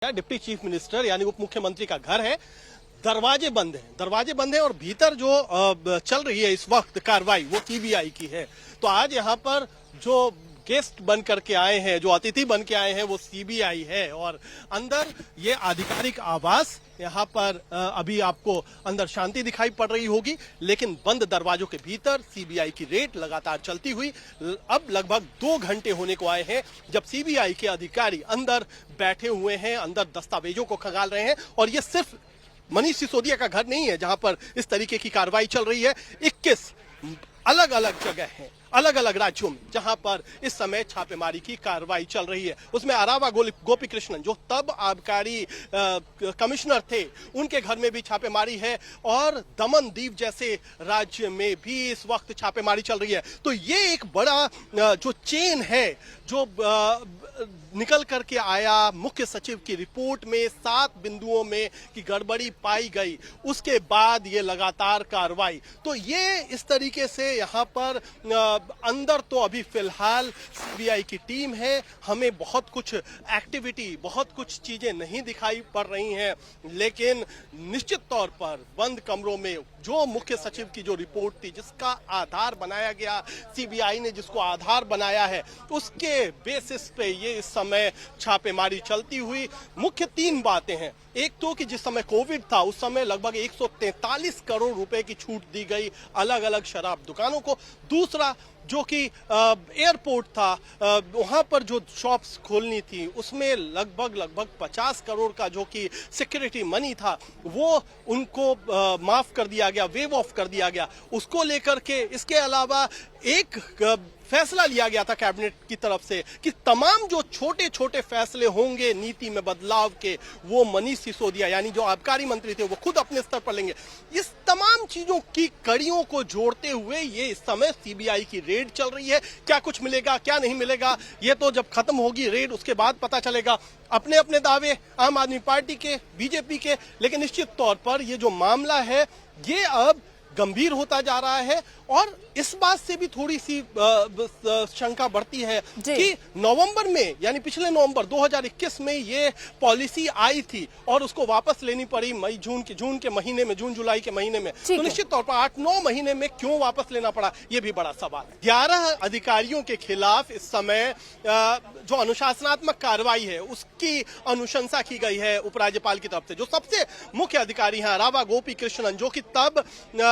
Deputy chief minister यानी उप मुख्यमंत्री का घर है। दरवाजे बंद हैं और भीतर जो चल रही है इस वक्त कार्रवाई वो सीबीआई की है। तो आज यहाँ पर जो गेस्ट बन करके आए हैं, जो अतिथि बन के आए हैं वो सीबीआई है और अंदर ये आधिकारिक आवास यहाँ पर अभी आपको अंदर शांति दिखाई पड़ रही होगी, लेकिन बंद दरवाजों के भीतर सीबीआई की रेड लगातार चलती हुई अब लगभग 2 घंटे होने को आए हैं जब सीबीआई के अधिकारी अंदर बैठे हुए हैं, अंदर दस्तावेजों को खंगाल रहे हैं। और ये सिर्फ मनीष सिसोदिया का घर नहीं है जहां पर इस तरीके की कार्रवाई चल रही है। 21 अलग अलग जगह हैं, अलग अलग राज्यों में जहां पर इस समय छापेमारी की कार्रवाई चल रही है। उसमें अरावा गोपी कृष्णन जो तब आबकारी कमिश्नर थे, उनके घर में भी छापेमारी है और दमन दीव जैसे राज्य में भी इस वक्त छापेमारी चल रही है। तो ये एक बड़ा जो चेन है जो निकल करके आया मुख्य सचिव की रिपोर्ट में 7 बिंदुओं में कि गड़बड़ी पाई गई, उसके बाद ये लगातार कार्रवाई। तो ये इस तरीके से यहाँ पर अंदर तो अभी फिलहाल सीबीआई की टीम है, हमें बहुत कुछ एक्टिविटी, बहुत कुछ चीजें नहीं दिखाई पड़ रही हैं, लेकिन निश्चित तौर पर बंद कमरों में जो मुख्य सचिव की जो रिपोर्ट थी, जिसका आधार बनाया गया, सीबीआई ने जिसको आधार बनाया है, उसके बेसिस पे ये इस समय छापेमारी चलती हुई। मुख्य 3 बातें हैं। एक तो कि जिस समय कोविड था उस समय लगभग 143 करोड़ रुपए की छूट दी गई अलग अलग शराब दुकानों को। दूसरा जो कि एयरपोर्ट था, वहां पर जो शॉप्स खोलनी थी उसमें लगभग 50 करोड़ का जो कि सिक्योरिटी मनी था वो उनको माफ कर दिया गया, वेव ऑफ कर दिया गया, उसको लेकर के। इसके अलावा एक फैसला लिया गया था कैबिनेट की तरफ से कि तमाम जो छोटे छोटे फैसले होंगे नीति में बदलाव के, वो मनीष सिसोदिया यानी जो आबकारी मंत्री थे वो खुद अपने स्तर पर लेंगे। इस तमाम चीजों की कड़ियों को जोड़ते हुए ये इस समय सीबीआई की रेड चल रही है। क्या कुछ मिलेगा, क्या नहीं मिलेगा, ये तो जब खत्म होगी रेड उसके बाद पता चलेगा। अपने अपने दावे आम आदमी पार्टी के, बीजेपी के, लेकिन निश्चित तौर पर ये जो मामला है ये अब गंभीर होता जा रहा है। और इस बात से भी थोड़ी सी शंका बढ़ती है कि नवंबर में यानी पिछले नवंबर 2021 में ये पॉलिसी आई थी और उसको वापस लेनी पड़ी जून के महीने में, जून जुलाई के महीने में। तो निश्चित तौर पर 8-9 महीने में क्यों वापस लेना पड़ा, ये भी बड़ा सवाल है। 11 अधिकारियों के खिलाफ इस समय जो अनुशासनात्मक कार्रवाई है उसकी अनुशंसा की गई है उपराज्यपाल की तरफ से। जो सबसे मुख्य अधिकारी हैं अरावा गोपी कृष्णन, जो कि तब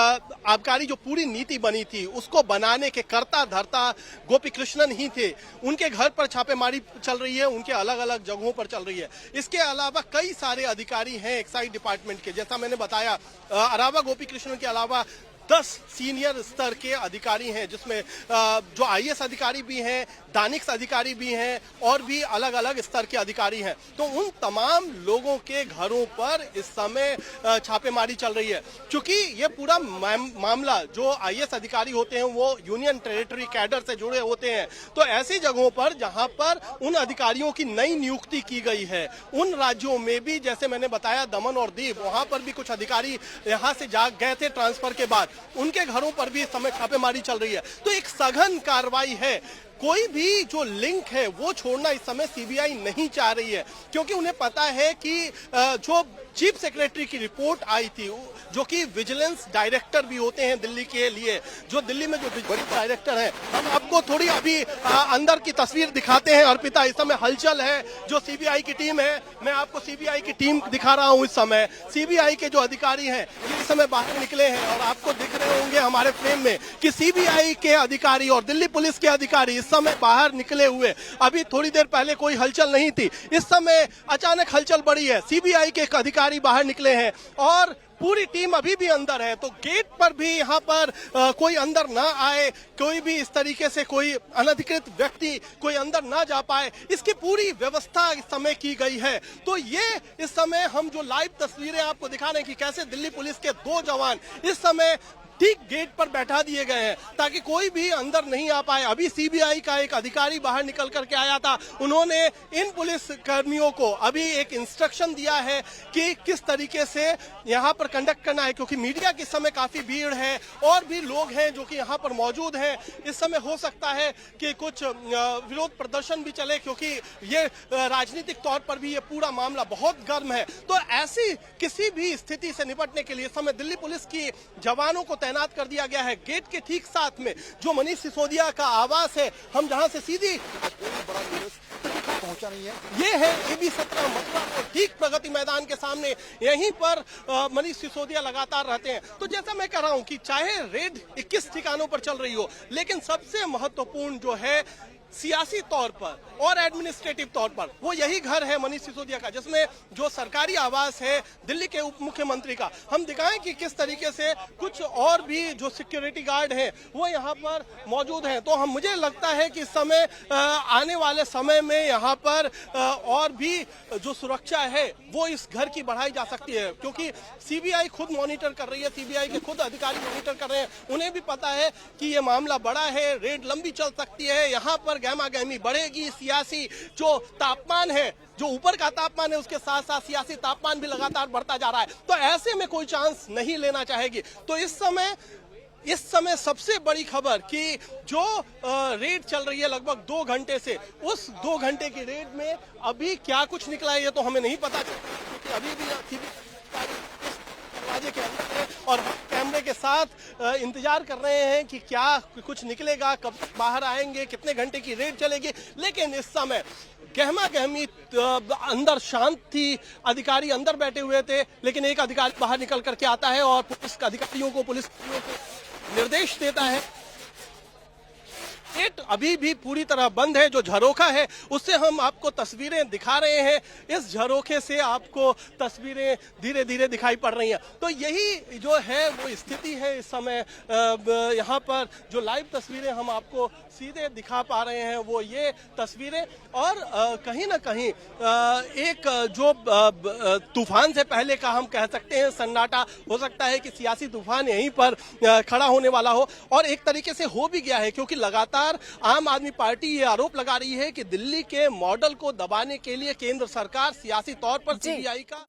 आबकारी जो पूरी नीति बनी थी उसको बनाने के कर्ता धर्ता गोपी कृष्णन ही थे, उनके घर पर छापेमारी चल रही है, उनके अलग अलग जगहों पर चल रही है। इसके अलावा कई सारे अधिकारी हैं एक्साइज डिपार्टमेंट के, जैसा मैंने बताया अरावा गोपी कृष्णन के अलावा 10 सीनियर स्तर के अधिकारी हैं, जिसमें जो आईएएस अधिकारी भी हैं, दानिक्स अधिकारी भी हैं और भी अलग अलग स्तर के अधिकारी हैं। तो उन तमाम लोगों के घरों पर इस समय छापेमारी चल रही है। क्योंकि ये पूरा मामला, जो आईएएस अधिकारी होते हैं वो यूनियन टेरिटरी कैडर से जुड़े होते हैं, तो ऐसी जगहों पर जहां पर उन अधिकारियों की नई नियुक्ति की गई है, उन राज्यों में भी जैसे मैंने बताया दमन और दीव, वहां पर भी कुछ अधिकारी यहां से जा गए थे ट्रांसफर के बाद, उनके घरों पर भी इस समय छापेमारी चल रही है। तो एक सघन कार्रवाई है। कोई भी जो लिंक है वो छोड़ना इस समय सीबीआई नहीं चाह रही है, क्योंकि उन्हें पता है कि जो चीफ सेक्रेटरी की रिपोर्ट आई थी, जो कि विजिलेंस डायरेक्टर भी होते हैं दिल्ली के लिए, जो दिल्ली में जो विजिलेंस डायरेक्टर हैं, हम आपको थोड़ी अभी अंदर की तस्वीर दिखाते हैं। अर्पिता, इस समय हलचल है, जो सीबीआई की टीम है, मैं आपको सीबीआई की टीम दिखा रहा हूं। इस समय सीबीआई के जो अधिकारी हैं ये इस समय बाहर निकले हैं और आपको दिख रहे होंगे हमारे फ्रेम में कि सीबीआई के अधिकारी और दिल्ली पुलिस के अधिकारी इस समय बाहर निकले हुए। अभी थोड़ी देर पहले कोई हलचल नहीं थी, इस समय अचानक हलचल बढ़ी है। सीबीआई के एक अधिकारी बाहर निकले हैं और पूरी टीम अभी भी अंदर है। तो गेट पर भी यहाँ पर कोई अंदर ना आए, कोई भी इस तरीके से कोई अनधिकृत व्यक्ति कोई अंदर ना जा पाए, इसकी पूरी व्यवस्था इस समय की गई है। तो ये इस समय हम जो लाइव तस्वीरें आपको दिखा रहे हैं कि कैसे दिल्ली पुलिस के 2 जवान इस समय ठीक गेट पर बैठा दिए गए हैं ताकि कोई भी अंदर नहीं आ पाए। अभी सीबीआई का एक अधिकारी बाहर निकल करके आया था, उन्होंने इन पुलिस कर्मियों को अभी एक इंस्ट्रक्शन दिया है कि किस तरीके से यहाँ पर कंडक्ट करना है, क्योंकि मीडिया के समय काफी भीड़ है और भी लोग हैं जो कि यहाँ पर मौजूद हैं। इस समय हो सकता है कि कुछ विरोध प्रदर्शन भी चले, क्योंकि ये राजनीतिक तौर पर भी ये पूरा मामला बहुत गर्म है। तो ऐसी किसी भी स्थिति से निपटने के लिए इस समय दिल्ली पुलिस की जवानों को तैनात कर दिया गया है। गेट के ठीक साथ में जो मनीष सिसोदिया का आवास है, हम जहां से सीधी पहुंचा नहीं है, ये है AB 17 मथुरा और ठीक प्रगति मैदान के सामने, यहीं पर मनीष सिसोदिया लगातार रहते हैं। तो जैसा मैं कह रहा हूं कि चाहे रेड 21 ठिकानों पर चल रही हो, लेकिन सबसे महत्वपूर्ण जो है सियासी तौर पर और एडमिनिस्ट्रेटिव तौर पर वो यही घर है मनीष सिसोदिया का, जिसमें जो सरकारी आवास है दिल्ली के उप मुख्यमंत्री का। हम दिखाएं कि किस तरीके से कुछ और भी जो सिक्योरिटी गार्ड हैं वो यहाँ पर मौजूद हैं। तो मुझे लगता है कि इस समय आने वाले समय में यहाँ पर और भी जो सुरक्षा है वो इस घर की बढ़ाई जा सकती है, क्योंकि सीबीआई खुद मॉनिटर कर रही है, सीबीआई के खुद अधिकारी मॉनिटर कर रहे हैं। उन्हें भी पता है कि ये मामला बड़ा है, रेड लंबी चल सकती है, यहाँ पर गहमा गहमी बढ़ेगी। सियासी जो तापमान है, जो ऊपर का तापमान है, उसके साथ साथ सियासी तापमान भी लगातार बढ़ता जा रहा है। तो ऐसे में कोई चांस नहीं लेना चाहेगी। तो इस समय सबसे बड़ी खबर कि जो रेड चल रही है लगभग 2 घंटे से, उस 2 घंटे की रेड में अभी क्या कुछ निकला है ये तो हमें नहीं पता, क्योंकि अभी भी दरवाजे के अंदर है और कैमरे के साथ इंतजार कर रहे हैं कि क्या कुछ निकलेगा, कब बाहर आएंगे, कितने घंटे की रेड चलेगी। लेकिन इस समय गहमा गहमी अंदर शांत थी, अधिकारी अंदर बैठे हुए थे, लेकिन एक अधिकारी बाहर निकल करके आता है और पुलिस अधिकारियों को निर्देश देता है। गेट अभी भी पूरी तरह बंद है। जो झरोखा है उससे हम आपको तस्वीरें दिखा रहे हैं, इस झरोखे से आपको तस्वीरें धीरे धीरे दिखाई पड़ रही हैं। तो यही जो है वो स्थिति है इस समय। यहाँ पर जो लाइव तस्वीरें हम आपको सीधे दिखा पा रहे हैं वो ये तस्वीरें, और कहीं ना कहीं एक जो तूफान से पहले का हम कह सकते हैं सन्नाटा, हो सकता है कि सियासी तूफान यहीं पर खड़ा होने वाला हो, और एक तरीके से हो भी गया है, क्योंकि लगातार आम आदमी पार्टी ये आरोप लगा रही है कि दिल्ली के मॉडल को दबाने के लिए केंद्र सरकार सियासी तौर पर सीबीआई का